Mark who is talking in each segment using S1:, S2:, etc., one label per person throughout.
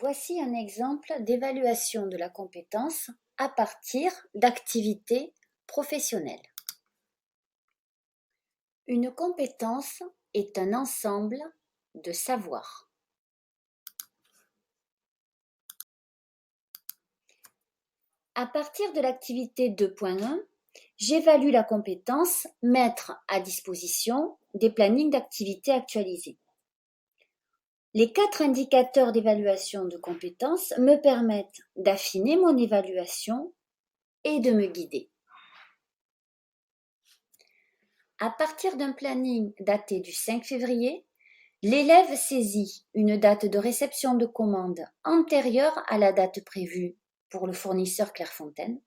S1: Voici un exemple d'évaluation de la compétence à partir d'activités professionnelles. Une compétence est un ensemble de savoirs. À partir de l'activité 2.1, j'évalue la compétence mettre à disposition des plannings d'activités actualisés. Les 4 indicateurs d'évaluation de compétences me permettent d'affiner mon évaluation et de me guider. À partir d'un planning daté du 5 février, l'élève saisit une date de réception de commande antérieure à la date prévue pour le fournisseur Clairefontaine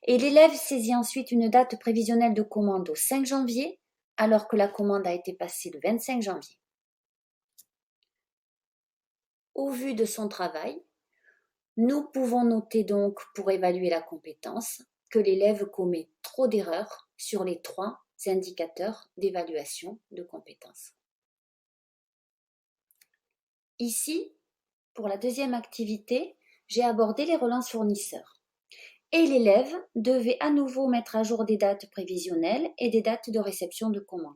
S1: et l'élève saisit ensuite une date prévisionnelle de commande au 5 janvier alors que la commande a été passée le 25 janvier. Au vu de son travail, nous pouvons noter donc pour évaluer la compétence que l'élève commet trop d'erreurs sur les 3 indicateurs d'évaluation de compétences. Ici, pour la deuxième activité, j'ai abordé les relances fournisseurs. Et l'élève devait à nouveau mettre à jour des dates prévisionnelles et des dates de réception de commandes.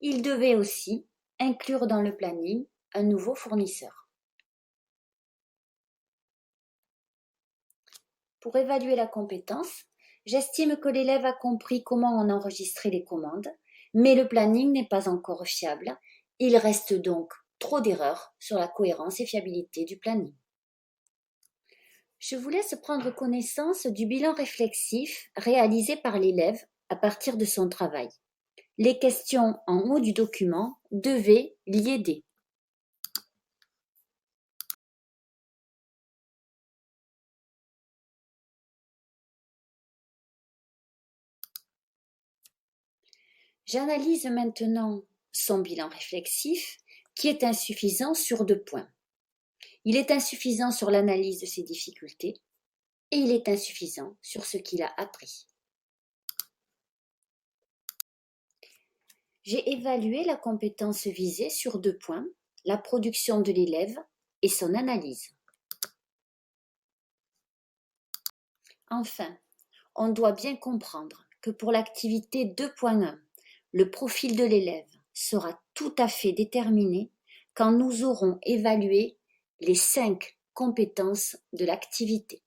S1: Il devait aussi inclure dans le planning un nouveau fournisseur. Pour évaluer la compétence, j'estime que l'élève a compris comment on enregistrait les commandes, mais le planning n'est pas encore fiable. Il reste donc trop d'erreurs sur la cohérence et fiabilité du planning. Je vous laisse prendre connaissance du bilan réflexif réalisé par l'élève à partir de son travail. Les questions en haut du document devaient l'y aider. J'analyse maintenant son bilan réflexif qui est insuffisant sur 2 points. Il est insuffisant sur l'analyse de ses difficultés et il est insuffisant sur ce qu'il a appris. J'ai évalué la compétence visée sur 2 points, la production de l'élève et son analyse. Enfin, on doit bien comprendre que pour l'activité 2.1, le profil de l'élève sera tout à fait déterminé quand nous aurons évalué les 5 compétences de l'activité.